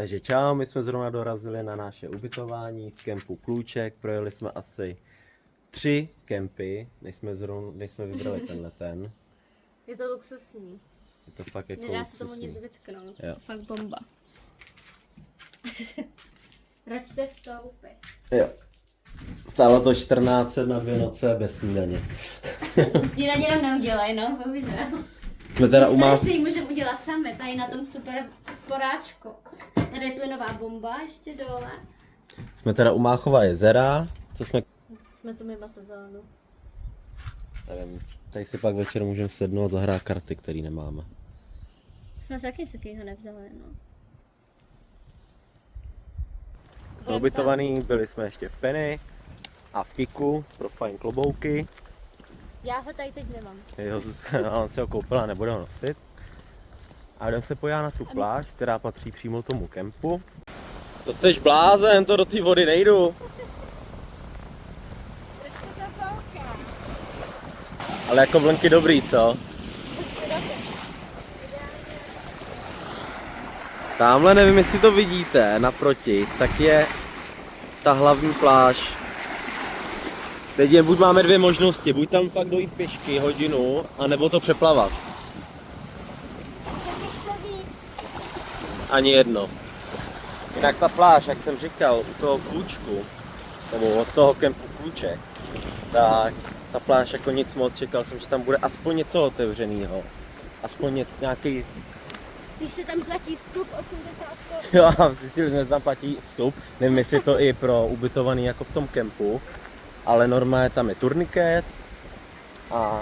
Takže čau, my jsme zrovna dorazili na naše ubytování v kempu Klůček, projeli jsme asi 3 kempy, než jsme vybrali tenhle ten. Je to luxusní. Je to fakt jako nedá se luxusní. tomu nic vytknout. Jo. Je to fakt bomba. Račte vstoupit. Jo. Stálo to 14 na 2 noce bez snídaně. Snídaně nám neudělej, no, bohužel. Jsme teda Tady si ji můžeme udělat sami, tady na tom super sporáčku. Tady je plynová bomba ještě dole. Jsme teda u Máchova jezera, co jsme... Jsme tu mimo sezónu. Nevím, tady si pak večer můžeme sednout a zahrát karty, které nemáme. Jsme se taky takovýho nevzali, no. Jsme ubytovaný, byli jsme ještě v Penny a v Kiku pro fajn klobouky. Já ho tady teď nemám. On se ho koupil a nebude ho nosit. A jdeme se podívat na tu pláž, která patří přímo tomu kempu. To seš blázen, to do té vody nejdu. Trošku to fouká. Ale jako vlnky dobrý, co? Tamhle, nevím, jestli to vidíte, naproti, tak je ta hlavní pláž. Teď buď máme 2 možnosti, buď tam fakt dojít pěšky hodinu, anebo to přeplavat. Ani jedno. Jinak ta pláž, jak jsem říkal, u toho Klůčku, nebo od toho kempu Klůček, tak ta pláž jako nic moc, čekal jsem, že tam bude aspoň něco otevřenýho. Aspoň nějaký... Spíš se tam platí vstup 80 korun. Jo, zjistili jsme, že tam platí vstup, nevím, jestli je to i pro ubytovaný jako v tom kempu, ale normálně tam je turniket a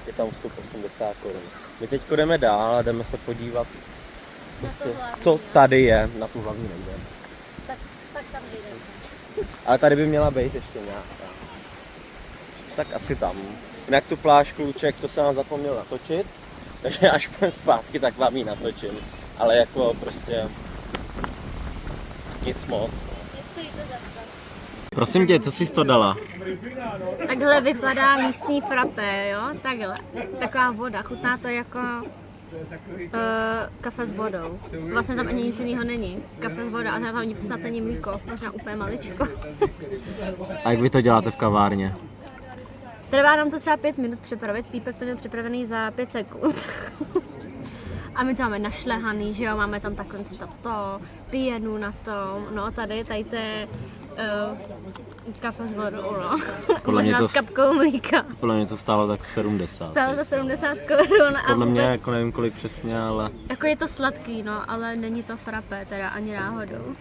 je tam vstup 80 korun. My teď jdeme dál a jdeme se podívat, co tady je, na tu hlavní nejde. Tak tam jdeme. Ale tady by měla být ještě nějaká. Tak asi tam. Jinak tu pláž Klůček, to jsem vám zapomněl natočit, takže až půjdem zpátky, tak vám ji natočím. Ale jako prostě nic moc. Nestojí to za to. Prosím tě, co jsi to dala? Takhle vypadá místní frappé, jo? Takhle. Taková voda, chutná to jako kafe s vodou. Vlastně tam ani nic jiného není. Kafe s vodou a tam hlavně snad není mlíko, možná úplně maličko. A jak vy to děláte v kavárně? Trvá nám to třeba 5 minut připravit, týpek to měl připravený za 5 sekund. A my to máme našlehaný, že jo, máme tam takhle to, pijenu na tom, no tady to je kafe s vodou, no. Možná s kapkou mlíka. Podle mě to stálo tak 70. Stálo to 70 korun a Podle mě vůbec, jako nevím kolik přesně, ale... jako je to sladký, no, ale není to frappé teda ani náhodou.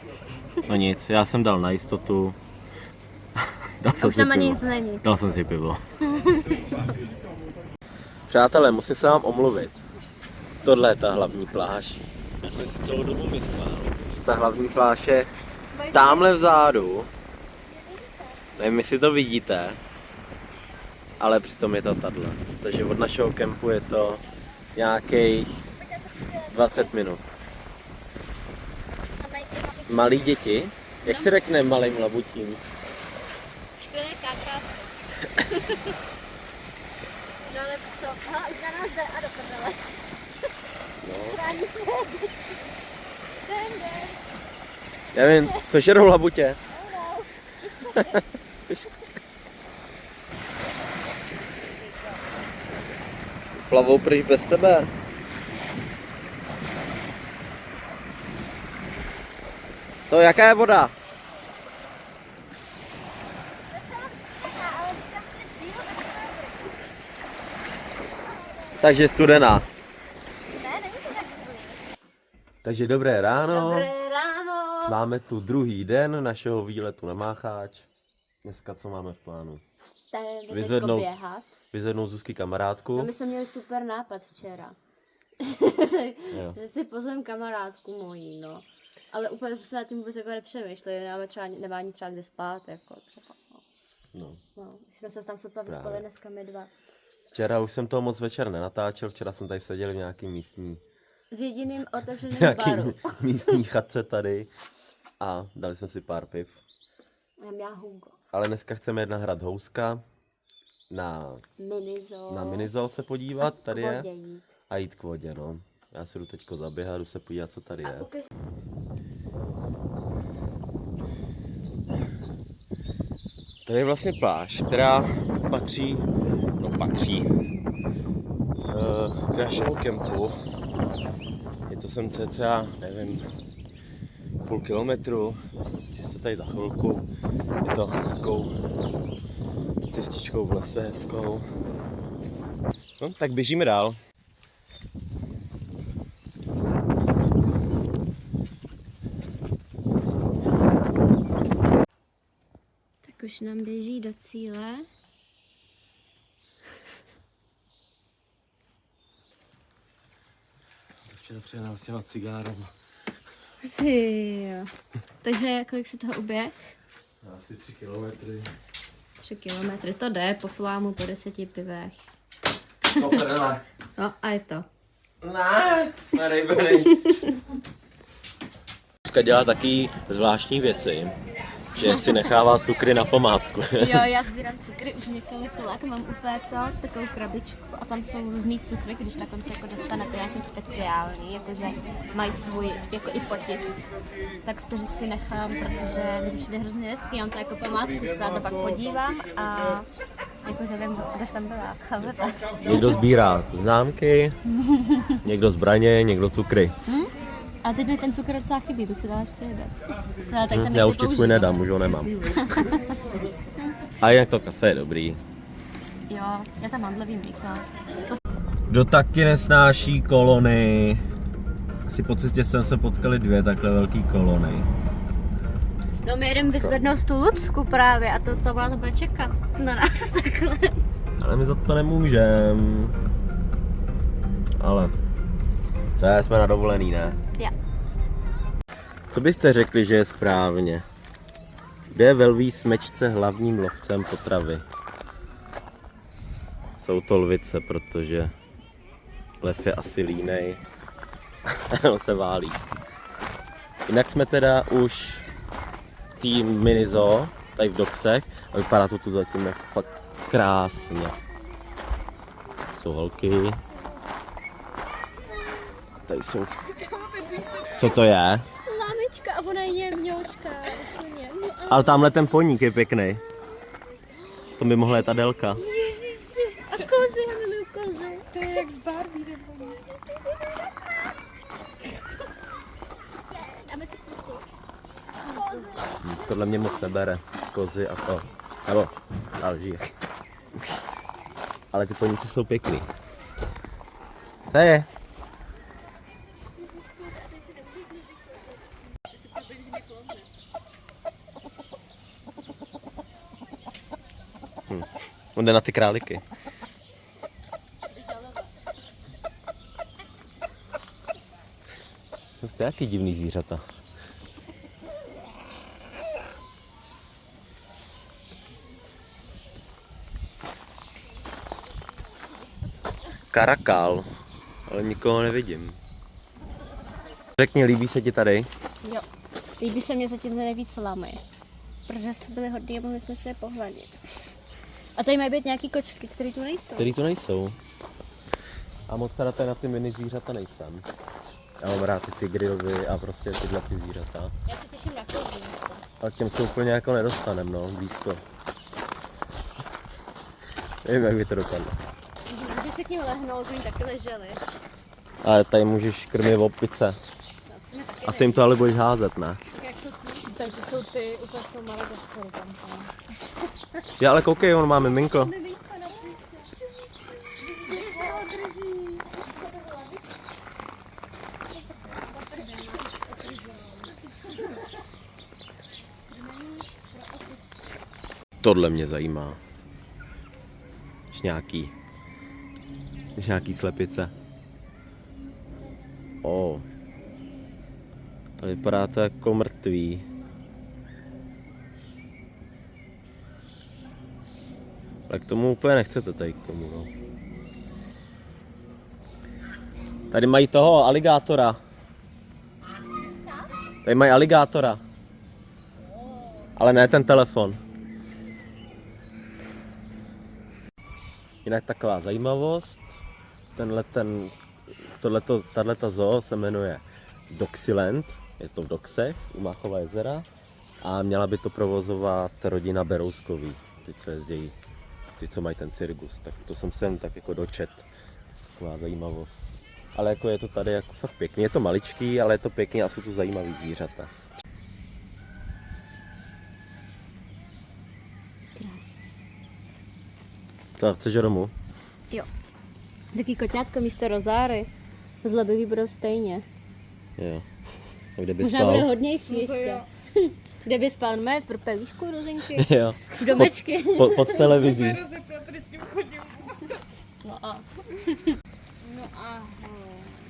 No nic, já jsem dal na jistotu. Dal A už tam ani nic není. Dal jsem si pivo. Přátelé, musím se vám omluvit. Tohle je ta hlavní pláž. Já jsem si celou dobu myslel, že ta hlavní pláž je támhle vzadu. Nevím, jestli to vidíte, ale přitom je to tahle. Takže od našeho kempu je to nějakých 20 minut. Malí děti? Jak si řekne malým labutím? Špilé kačátko. No ale to, aha, už na nás jde a do prdele. Chrání své děti. Nevím, co žerou labutě? Plavou pryč bez tebe. Co, jaká je voda? Takže studená. Ne, není to tak zlý. Takže dobré ráno. Dobré ráno. Máme tu druhý den našeho výletu na Mácháč. Dneska co máme v plánu? Tady Vyzvednout. běhat. Vyzvednout Zuzky kamarádku. No my jsme měli super nápad včera. Jo. Že si pozvem kamarádku mojí, no. Ale úplně jsme nad tím vůbec jako nepřemýšleli, nemá ani třeba kde spát, jako třeba. No. No, jsme se tam sotva vyspali dneska my dva. Včera už jsem toho moc večer nenatáčel, včera jsem tady seděl v nějaký místní, V jediném otevřeném nějaký baru. místní chatce tady a dali jsme si pár piv. Já Hugo. Ale dneska chceme jet na hrad Houska, na Minizoo se podívat, tady je, a jít k vodě, no. Já si jdu teďko zaběhat, jdu se podívat, co tady je. Tady je vlastně pláž, která patří k našemu kempu. Je to sem cca, nevím, půl kilometru. Prostě se tady za chvilku. Je to takovou cestičkou v lese hezkou. No, tak běžíme dál. Tak už nám běží do cíle. Včera přijel s těma cigárem. Ty jo. Takže kolik si toho uběh? Asi 3 kilometry. 3 kilometry, to jde, po flámu po 10 pivech. To prdele. No a je to. Ne, jsme rejbenej. Dneska dělá taky zvláštní věci, že si nechává cukry na památku. Jo, já sbírám cukry už několik let, mám úplně takovou krabičku a tam jsou různý cukry, když na konci jako dostanete nějaký speciální, jakože mají svůj jako i potisk, tak si to vždycky nechám, protože mi to přijde hrozně hezký, mám to jako památku, když se na to pak podívám a jakože vím, kde jsem byla, chápete? Někdo sbírá známky, někdo zbraně, někdo cukry. A teď mi ten cukr docela chybí, bych si dala ještě jeden. No, tak ten Já už nechci ti svůj použít. nedám, už ho nemám. A jinak to kafe je dobrý. Jo, já tam mandlový mlíko. Kdo taky nesnáší kolony? Asi po cestě jsem se potkali 2 takhle velký kolony. No my jdeme vyzvednout tu Lucku právě a to ona to bude čekat na nás takhle. Ale my za to nemůžem. Ale co, jsme na dovolený, ne? Já. Co byste řekli, že je správně? Kde je velví smečce hlavním lovcem potravy? Jsou to lvice, protože lev je asi línej. On se válí. Jinak jsme teda už tým mini zoo, tady v Doksech, a vypadá to tu zatím jako fakt krásně. Jsou holky. Tady jsou. Co to je? Lámička a ona je němňoučka. Ale tamhle ten poník je pěkný. To by mohla jít Adelka. Ježiši, a kozy, já miluju kozy. To je jak z Barbie nebo dáme si pusu. Tohle mě moc nebere. Kozy a to. Nebo další. Ale ty poníci jsou pěkný. To je. On jde na ty králíky. To jste jaký divný zvířata. Karakál, ale nikoho nevidím. Řekni, líbí se ti tady? Jo, líbí se mě zatím nejvíc lamy. Protože byly hodný a mohli jsme se je pohladit. A tady mají být nějaký kočky, které tu nejsou. Který tu nejsou. A moc teda tady na ty mini zvířata nejsem. Já mám rád ty cigrilvy a prostě tyhle ty zvířata. Já se těším na kozy. Ale k těm se úplně jako nedostanem, no, blízko. Nevím, jak by to dopadlo. Můžeš se k ním lehnout, oni taky leželi. Ale tady můžeš krmit opice. Asi jim to ale budeš házet, ne? Jak jsou ty? Takže jsou ty úplně z toho Madagaskaru tam. Já ale koukej, on má miminko. Tohle mě zajímá. Nějaký slepice. O. To vypadá to jako mrtvý. Ale k tomu úplně nechcete tady k tomu, no. Tady mají toho aligátora. Tady mají aligátora. Ale ne ten telefon. Jinak taková zajímavost. Tato zoo se jmenuje Doxyland. Je to v Doksech, u Máchova jezera. A měla by to provozovat rodina Berouskový, ty, co jezdí, ty, co mají ten cirkus. Tak to jsem sem tak jako dočet. Taková zajímavost. Ale jako je to tady jako fakt pěkný. Je to maličký, ale je to pěkný a jsou tu zajímavý zvířata. Krásně. To chceš domů? Jo. Taký koťátko místo rozáry. Zleby budou stejně. Jo. A kde by Možná bude spal? hodnější ještě. Kde by spal? Mé v pelíšku rozinky? Jo. Domečky. Pod televizí. No ahoj.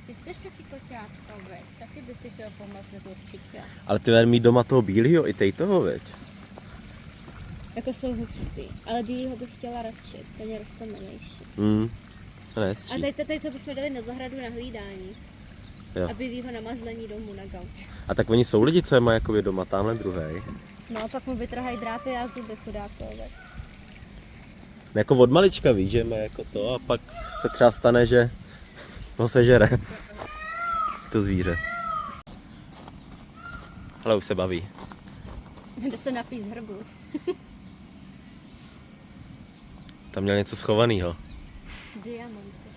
Ty jsi taky koťátko, veď? Taky by si chtěl pomoct určitě. Ale ty budeš mít doma toho bílýho i tej toho, veď? Jako jsou hustý, ale bílýho bych chtěla radši, ten je roztomenější. To ne, A teď to bychom dali na zahradu na hlídání. Jo. A bílýho na mazlení domů na gauč. A tak oni jsou lidi, co je mají jakoby doma, tamhle druhej. No a pak mu vytrhají drápy a zuby chudákové. Jako od malička víš, že má jako to a pak se třeba stane, že ho sežere. To zvíře. Ale už se baví. Jde se napít z hrbu. Tam měl něco schovaného. Diamanty.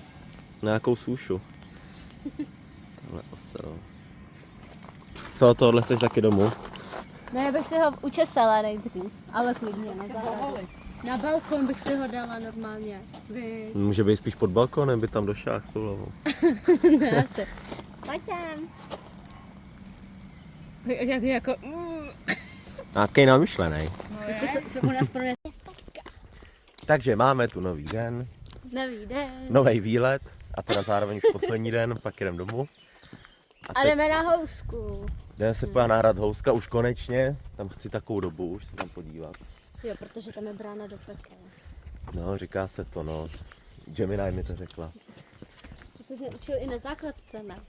Na nějakou súšu. Tohle osel. Co, tohle chceš taky domů? No já bych si ho učesala nejdřív, ale klidně na zahradu. Na balkon bych si ho dala normálně. Může být spíš pod balkónem, by tam došel s tou hlavou. Ne, asi. Pojď tam. Jak jako... Nějaký namyšlený. Co u nás pro Takže máme tu nový den, Nový den. nový výlet a teda zároveň už poslední den, pak jdem domů. A jdeme na housku. Jdeme se podívat na hrad Houska už konečně, tam chci takovou dobu už se tam podívat. Jo, protože tam je brána do pekel. No, říká se to, no. Gemini mi to řekla. To jsi se učil i na základce, ne?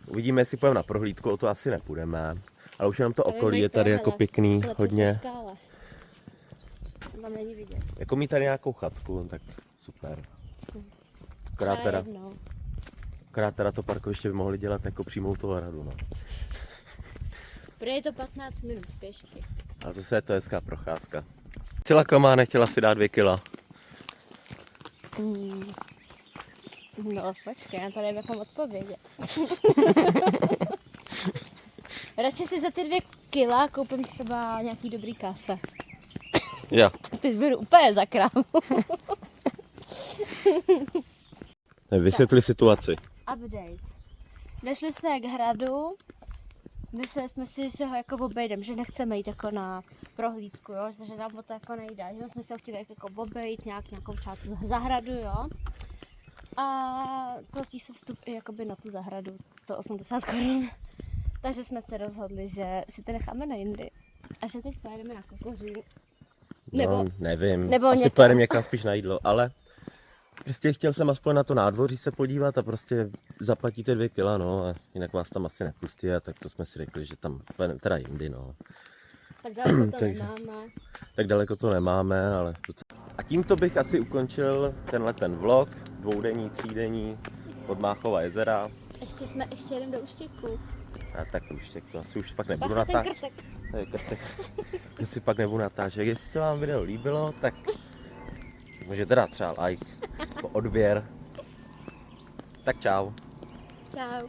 Uvidíme, jestli půjdeme na prohlídku, o to asi nepůjdeme. Ale už jenom to Tady okolí mají je tady jako hele, pěkný, sklepy hodně. ve skále. Tam není vidět. Jako mít tady nějakou chatku, tak super. Akorát teda to parkoviště by mohli dělat jako přímo u toho hradu, no. Prý je to 15 minut pěšky. A zase je to hezká procházka. Cila Kama nechtěla si dát 2 kila. No počkej, já tady nevím, jak mám odpovědět. Radši si za ty 2 kila koupím třeba nějaký dobrý kafe. Jo. Teď budu úplně za krávu. Vysvětli situaci. Update. Došli jsme k hradu, mysleli jsme si, že ho jako obejdem, že nechceme jít jako na prohlídku, jo? Že nám o to jako nejde, že jsme si ho chtěli jako obejít nějakou část zahradu, jo. A platí se vstup i jakoby na tu zahradu 180 korun. Takže jsme se rozhodli, že si to necháme na jindy a že teď pojedeme na Kokořín. No, nevím. nebo Asi někam. pojedeme někam spíš na jídlo, ale prostě chtěl jsem aspoň na to nádvoří se podívat a prostě zaplatíte 2 kila, no a jinak vás tam asi nepustí a tak to jsme si řekli, že tam teda jindy, no. Tak daleko to Takže. nemáme. Tak daleko to nemáme, ale docela. A tímto bych asi ukončil ten vlog, 2denní, 3denní od Máchova jezera. Ještě jedem do Uštěku. A tak Uštěk, to asi už pak nebudu Bacha, ten natáčet. krtek. To si pak nebudu natáčet. Jestli se vám video líbilo, tak můžete dát třeba like, odběr. Tak čau. Čau.